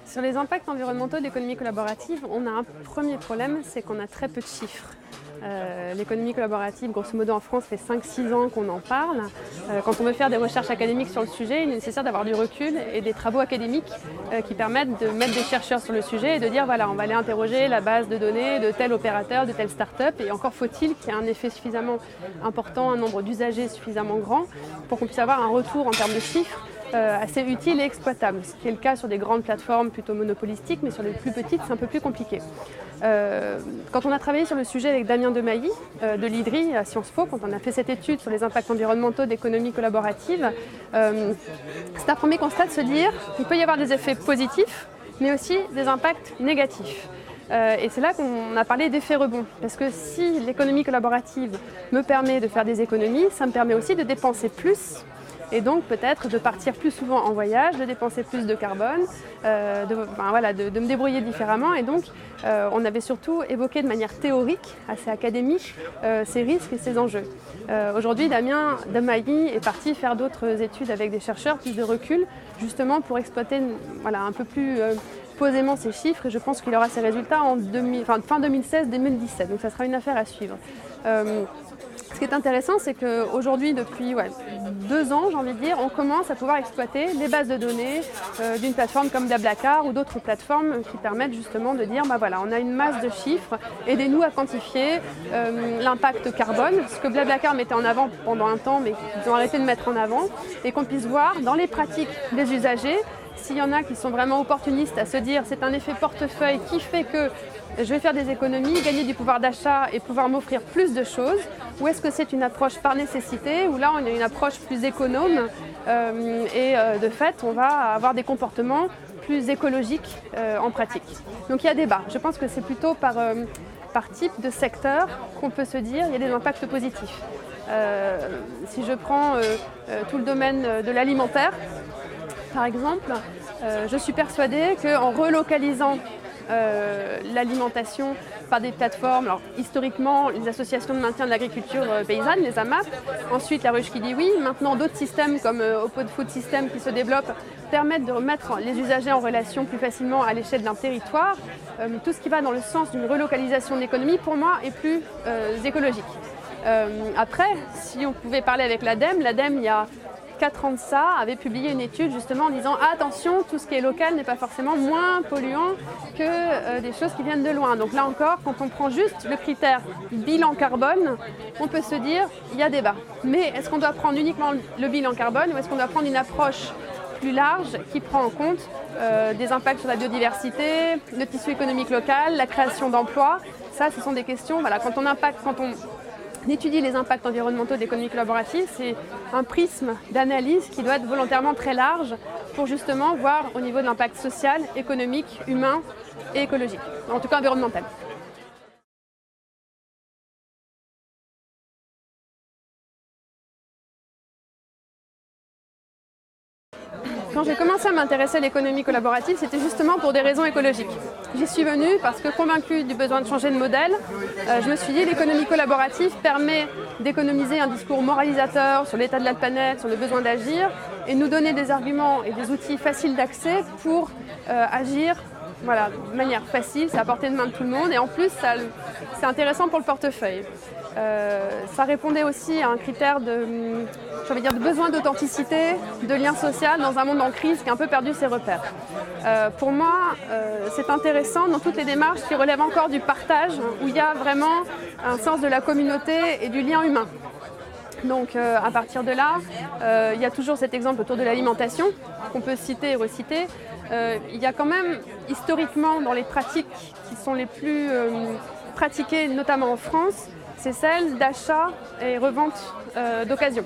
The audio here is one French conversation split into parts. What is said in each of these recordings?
Sur les impacts environnementaux de l'économie collaborative, on a un premier problème, c'est qu'on a très peu de chiffres. L'économie collaborative, grosso modo en France, fait 5-6 ans qu'on en parle. Quand on veut faire des recherches académiques sur le sujet, il est nécessaire d'avoir du recul et des travaux académiques qui permettent de mettre des chercheurs sur le sujet et de dire voilà, on va aller interroger la base de données de tel opérateur, de telle start-up, et encore faut-il qu'il y ait un effet suffisamment important, un nombre d'usagers suffisamment grand pour qu'on puisse avoir un retour en termes de chiffres assez utile et exploitable, ce qui est le cas sur des grandes plateformes plutôt monopolistiques, mais sur les plus petites, c'est un peu plus compliqué. Quand on a travaillé sur le sujet avec Damien Demailly de l'IDRI à Sciences Po, quand on a fait cette étude sur les impacts environnementaux d'économie collaborative, c'est un premier constat de se dire qu'il peut y avoir des effets positifs, mais aussi des impacts négatifs. Et c'est là qu'on a parlé d'effet rebond, parce que si l'économie collaborative me permet de faire des économies, ça me permet aussi de dépenser plus, et donc peut-être de partir plus souvent en voyage, de dépenser plus de carbone, de me débrouiller différemment. Et donc on avait surtout évoqué de manière théorique, assez académique, ces risques et ces enjeux. Aujourd'hui, Damien Demailly est parti faire d'autres études avec des chercheurs, plus de recul, justement pour exploiter un peu plus posément ces chiffres, et je pense qu'il aura ses résultats en fin 2016-2017, donc ça sera une affaire à suivre. Ce qui est intéressant, c'est qu'aujourd'hui, depuis 2 ans, j'ai envie de dire, on commence à pouvoir exploiter les bases de données d'une plateforme comme Blablacar ou d'autres plateformes qui permettent justement de dire, on a une masse de chiffres, aidez-nous à quantifier l'impact carbone, ce que Blablacar mettait en avant pendant un temps, mais qu'ils ont arrêté de mettre en avant, et qu'on puisse voir dans les pratiques des usagers, s'il y en a qui sont vraiment opportunistes à se dire c'est un effet portefeuille qui fait que je vais faire des économies, gagner du pouvoir d'achat et pouvoir m'offrir plus de choses, ou est-ce que c'est une approche par nécessité, où là on a une approche plus économe et de fait on va avoir des comportements plus écologiques en pratique. Donc il y a débat. Je pense que c'est plutôt par type de secteur qu'on peut se dire il y a des impacts positifs. Si je prends tout le domaine de l'alimentaire, par exemple, je suis persuadée qu'en relocalisant l'alimentation par des plateformes, alors historiquement les associations de maintien de l'agriculture paysanne, les AMAP, ensuite la ruche qui dit oui, maintenant d'autres systèmes comme Open Food System qui se développent permettent de remettre les usagers en relation plus facilement à l'échelle d'un territoire. Tout ce qui va dans le sens d'une relocalisation de l'économie pour moi est plus écologique. Après, si on pouvait parler avec l'ADEME, il y a 4 ans de ça, avait publié une étude justement en disant attention, tout ce qui est local n'est pas forcément moins polluant que des choses qui viennent de loin. Donc là encore, quand on prend juste le critère bilan carbone, on peut se dire il y a débat. Mais est-ce qu'on doit prendre uniquement le bilan carbone ou est-ce qu'on doit prendre une approche plus large qui prend en compte des impacts sur la biodiversité, le tissu économique local, la création d'emplois? Ça, ce sont des questions. Quand on étudier les impacts environnementaux d'économie collaborative, c'est un prisme d'analyse qui doit être volontairement très large pour justement voir au niveau de l'impact social, économique, humain et écologique, en tout cas environnemental. Quand j'ai commencé à m'intéresser à l'économie collaborative, c'était justement pour des raisons écologiques. J'y suis venue parce que convaincue du besoin de changer de modèle, je me suis dit que l'économie collaborative permet d'économiser un discours moralisateur sur l'état de la planète, sur le besoin d'agir, et nous donner des arguments et des outils faciles d'accès pour agir de manière facile, c'est à portée de main de tout le monde, et en plus c'est intéressant pour le portefeuille. Ça répondait aussi à un critère de besoin d'authenticité, de lien social dans un monde en crise qui a un peu perdu ses repères. Pour moi, c'est intéressant dans toutes les démarches qui relèvent encore du partage, où il y a vraiment un sens de la communauté et du lien humain. Donc à partir de là, il y a toujours cet exemple autour de l'alimentation qu'on peut citer et reciter. Il y a quand même historiquement dans les pratiques qui sont les plus pratiquées, notamment en France, c'est celle d'achat et revente d'occasion.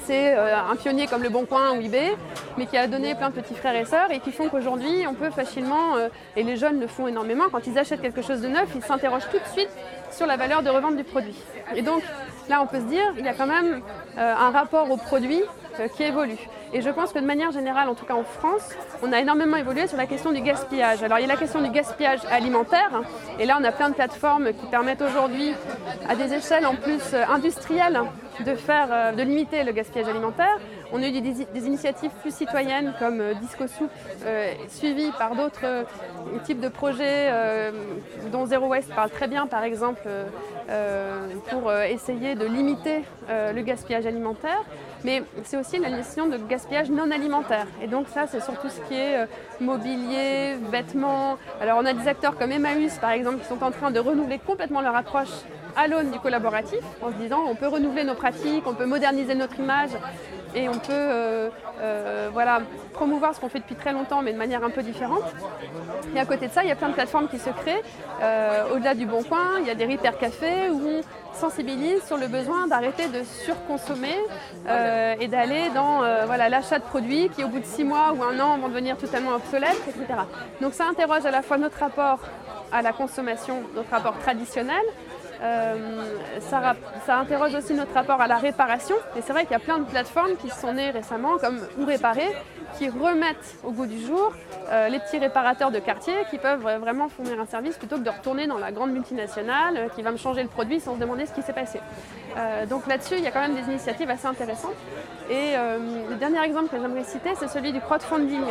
C'est un pionnier comme Le Bon Coin ou eBay, mais qui a donné plein de petits frères et sœurs et qui font qu'aujourd'hui, on peut facilement, et les jeunes le font énormément, quand ils achètent quelque chose de neuf, ils s'interrogent tout de suite sur la valeur de revente du produit. Et donc, là, on peut se dire, il y a quand même un rapport au produit qui évolue. Et je pense que de manière générale, en tout cas en France, on a énormément évolué sur la question du gaspillage. Alors il y a la question du gaspillage alimentaire, et là on a plein de plateformes qui permettent aujourd'hui, à des échelles en plus industrielles, de limiter le gaspillage alimentaire. On a eu des initiatives plus citoyennes comme Disco Soup, suivies par d'autres types de projets dont Zero Waste parle très bien, par exemple, pour essayer de limiter le gaspillage alimentaire. Mais c'est aussi la notion de gaspillage non alimentaire. Et donc ça, c'est surtout ce qui est mobilier, vêtements. Alors on a des acteurs comme Emmaüs, par exemple, qui sont en train de renouveler complètement leur approche à l'aune du collaboratif, en se disant on peut renouveler nos pratiques, on peut moderniser notre image et on peut voilà, promouvoir ce qu'on fait depuis très longtemps, mais de manière un peu différente. Et à côté de ça, il y a plein de plateformes qui se créent. Au-delà du Bon Coin, il y a des Repair Café où on sensibilise sur le besoin d'arrêter de surconsommer et d'aller dans voilà, l'achat de produits qui, au bout de 6 mois ou 1 an, vont devenir totalement obsolètes, etc. Donc ça interroge à la fois notre rapport à la consommation, notre rapport traditionnel. Ça interroge aussi notre rapport à la réparation. Et c'est vrai qu'il y a plein de plateformes qui sont nées récemment, comme Ou Réparer, qui remettent au goût du jour les petits réparateurs de quartier qui peuvent vraiment fournir un service plutôt que de retourner dans la grande multinationale qui va me changer le produit sans se demander ce qui s'est passé. Donc là-dessus, il y a quand même des initiatives assez intéressantes. Et le dernier exemple que j'aimerais citer, c'est celui du crowdfunding.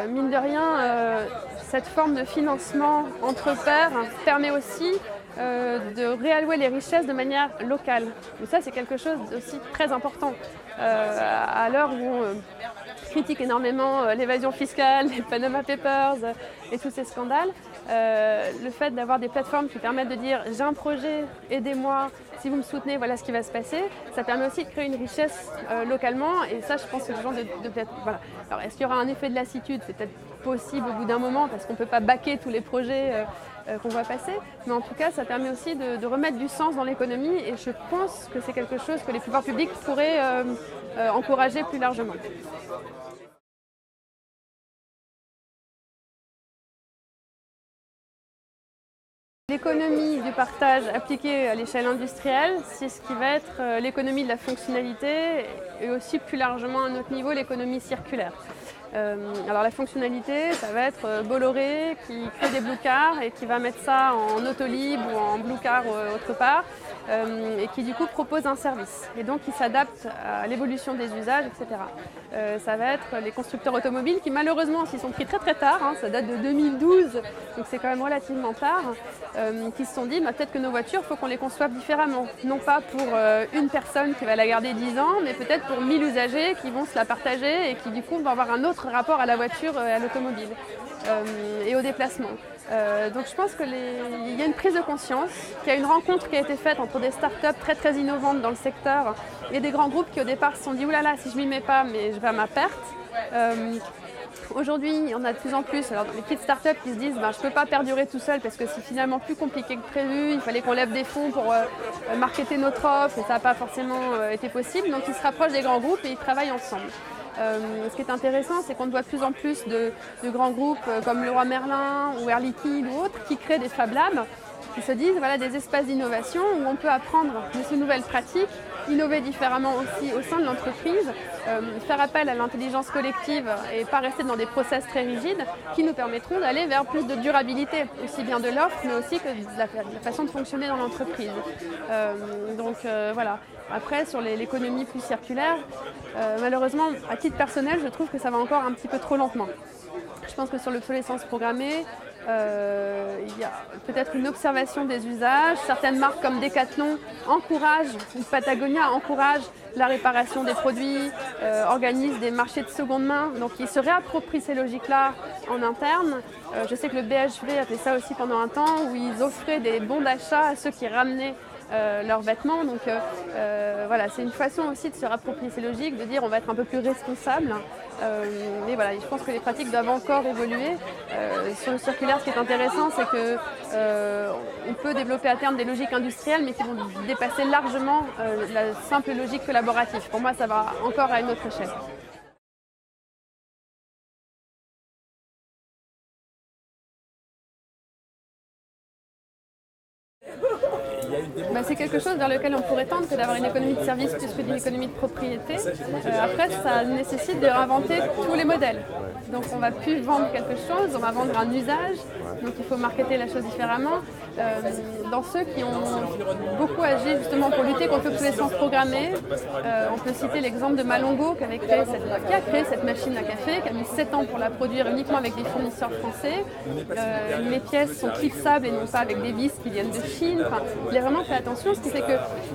Mine de rien, cette forme de financement entre pairs permet aussi de réallouer les richesses de manière locale. Et ça, c'est quelque chose aussi très important. À l'heure où on critique énormément l'évasion fiscale, les Panama Papers et tous ces scandales, le fait d'avoir des plateformes qui permettent de dire « j'ai un projet, aidez-moi, si vous me soutenez, voilà ce qui va se passer », ça permet aussi de créer une richesse localement. Et ça, je pense que les gens de peut-être... Voilà. Alors, est-ce qu'il y aura un effet de lassitude? C'est peut-être possible au bout d'un moment parce qu'on ne peut pas baquer tous les projets qu'on voit passer, mais en tout cas ça permet aussi de remettre du sens dans l'économie et je pense que c'est quelque chose que les pouvoirs publics pourraient encourager plus largement. L'économie du partage appliquée à l'échelle industrielle, c'est ce qui va être l'économie de la fonctionnalité et aussi plus largement à notre niveau l'économie circulaire. Alors la fonctionnalité, ça va être Bolloré qui crée des blue cars et qui va mettre ça en Autolib ou en blue car autre part et qui du coup propose un service et donc qui s'adapte à l'évolution des usages, etc. Ça va être les constructeurs automobiles qui malheureusement s'y sont pris très très tard, hein, ça date de 2012, donc c'est quand même relativement tard, qui se sont dit peut-être que nos voitures, il faut qu'on les conçoive différemment. Non pas pour une personne qui va la garder 10 ans, mais peut-être pour 1000 usagers qui vont se la partager et qui du coup vont avoir un autre rapport à la voiture et à l'automobile et au déplacement. Donc je pense qu'il y a une prise de conscience, qu'il y a une rencontre qui a été faite entre des startups très très innovantes dans le secteur et des grands groupes qui au départ se sont dit « oulala, si je m'y mets pas, mais je vais à ma perte ». Aujourd'hui, il y en a de plus en plus. Alors, les petites startups qui se disent je ne peux pas perdurer tout seul parce que c'est finalement plus compliqué que prévu, il fallait qu'on lève des fonds pour marketer notre offre et ça n'a pas forcément été possible. Donc ils se rapprochent des grands groupes et ils travaillent ensemble. Ce qui est intéressant, c'est qu'on voit de plus en plus de grands groupes comme Leroy Merlin ou Air Liquide ou autres qui créent des Fab Labs, qui se disent voilà, des espaces d'innovation où on peut apprendre de ces nouvelles pratiques, innover différemment aussi au sein de l'entreprise, faire appel à l'intelligence collective et pas rester dans des process très rigides qui nous permettront d'aller vers plus de durabilité, aussi bien de l'offre mais aussi que de la façon de fonctionner dans l'entreprise. Donc voilà. Après, sur l'économie plus circulaire, malheureusement, à titre personnel, je trouve que ça va encore un petit peu trop lentement. Je pense que sur l'obsolescence programmée, il y a peut-être une observation des usages. Certaines marques comme Decathlon encouragent, ou Patagonia encouragent la réparation des produits, organisent des marchés de seconde main. Donc ils se réapproprient ces logiques-là en interne. Je sais que le BHV a fait ça aussi pendant un temps, où ils offraient des bons d'achat à ceux qui ramenaient leurs vêtements. Donc voilà, c'est une façon aussi de se rapproprier ces logiques, de dire on va être un peu plus responsable. Mais voilà, je pense que les pratiques doivent encore évoluer. Sur le circulaire, ce qui est intéressant, c'est que on peut développer à terme des logiques industrielles, mais qui vont dépasser largement la simple logique collaborative. Pour moi, ça va encore à une autre échelle. C'est quelque chose vers lequel on pourrait tendre, que d'avoir une économie de service plus que d'une économie de propriété. Après, ça nécessite de réinventer tous les modèles. Donc on ne va plus vendre quelque chose, on va vendre un usage. Donc il faut marketer la chose différemment. Dans ceux qui ont beaucoup agi justement pour lutter contre l'obsolescence programmée, on peut citer l'exemple de Malongo qui a créé cette machine à café, qui a mis 7 ans pour la produire uniquement avec des fournisseurs français. Les pièces sont clipsables et non pas avec des vis qui viennent de Chine. Enfin, il a vraiment fait attention, ce qui fait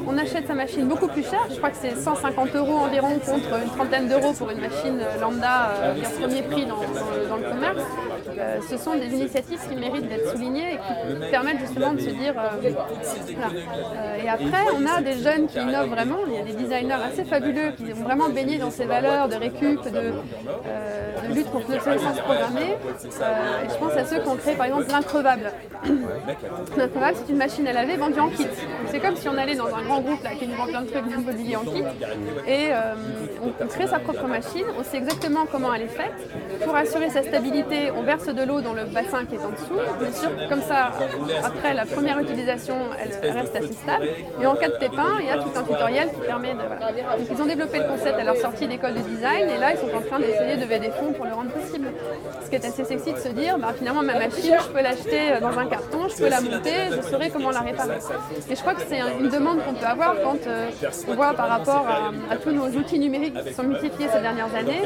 qu'on achète sa machine beaucoup plus cher. Je crois que c'est 150 € environ contre une trentaine d'euros pour une machine lambda qui est premier prix dans le commerce. Ce sont des initiatives qui méritent d'être soulignées et qui permettent justement de se dire voilà. Et après, on a des jeunes qui innovent vraiment. Il y a des designers assez fabuleux qui ont vraiment baigné dans ces valeurs de récup, de lutte contre l'obsolescence programmée. Et je pense à ceux qui ont créé par exemple l'increvable. L'increvable, c'est une machine à laver vendue en kit. C'est comme si on allait dans un grand groupe là, qui nous vend plein de trucs bien mobilier en kit. Et on crée sa propre machine, on sait exactement comment elle est faite. Pour assurer sa stabilité, on verse de l'eau dans le bassin qui est en dessous. Bien sûr, comme ça, après la première utilisation, elle reste assez stable. Et en cas de pépin, il y a tout un tutoriel qui permet de... Voilà. Donc ils ont développé le concept à leur sortie d'école de design et là, ils sont en train d'essayer de lever des fonds pour le rendre possible. Ce qui est assez sexy de se dire, finalement, ma machine, je peux l'acheter dans un carton, je peux la monter, je saurai comment la réparer. Et je crois que c'est une demande qu'on peut avoir quand on voit par rapport à tous nos outils numériques qui sont multipliés ces dernières années,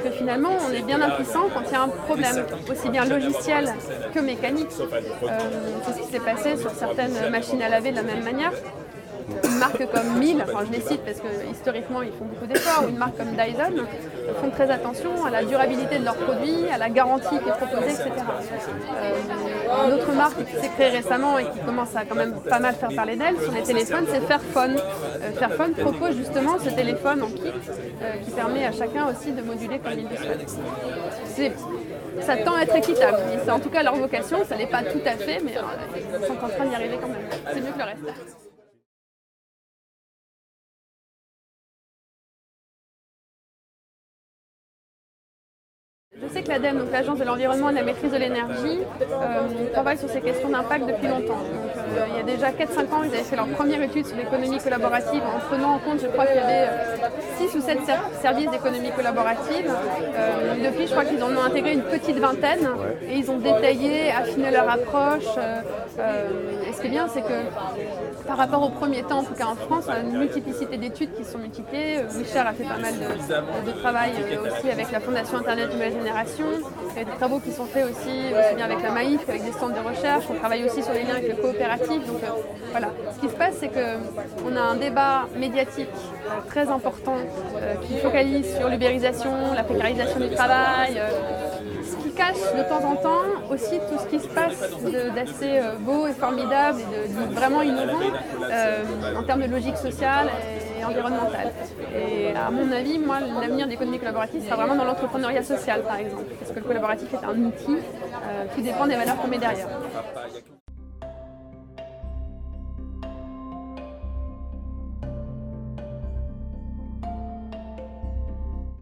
que finalement, on est bien impuissant quand il y a un problème, aussi bien logiciel que mécanique. C'est ce qui s'est passé sur certaines machines à laver de la même manière. Une marque comme Miele, je les cite parce que historiquement ils font beaucoup d'efforts, ou une marque comme Dyson font très attention à la durabilité de leurs produits, à la garantie qui est proposée, etc. Une autre marque qui s'est créée récemment et qui commence à quand même pas mal faire parler d'elle sur les téléphones, c'est Fairphone. Fairphone propose justement ce téléphone en kit qui permet à chacun aussi de moduler comme il le souhaite. Ça tend à être équitable, c'est en tout cas leur vocation, ça n'est pas tout à fait, mais ils sont en train d'y arriver quand même. C'est mieux que le reste. Je sais que l'ADEME, donc l'Agence de l'environnement et de la maîtrise de l'énergie, travaille sur ces questions d'impact depuis longtemps. Donc, il y a déjà 4-5 ans, ils avaient fait leur première étude sur l'économie collaborative en prenant en compte, je crois qu'il y avait 6 ou 7 services d'économie collaborative. Depuis, je crois qu'ils en ont intégré une petite vingtaine et ils ont détaillé, affiné leur approche. Et ce qui est bien, c'est que par rapport au premier temps, en tout cas en France, on a une multiplicité d'études qui sont multipliées. Richard a fait pas mal de travail aussi avec la Fondation Internet Nouvelle Génération. Il y a des travaux qui sont faits aussi bien avec la MAIF qu'avec des centres de recherche. On travaille aussi sur les liens avec les coopératives. Donc voilà. Ce qui se passe, c'est qu'on a un débat médiatique très important qui focalise sur l'ubérisation, la précarisation du travail, ce qui cache de temps en temps aussi tout ce qui se passe d'assez beau et formidable et de vraiment innovant en termes de logique sociale et environnementale. Et à mon avis, moi, l'avenir de l'économie collaborative sera vraiment dans l'entrepreneuriat social, par exemple, parce que le collaboratif est un outil, tout dépend des valeurs qu'on met derrière.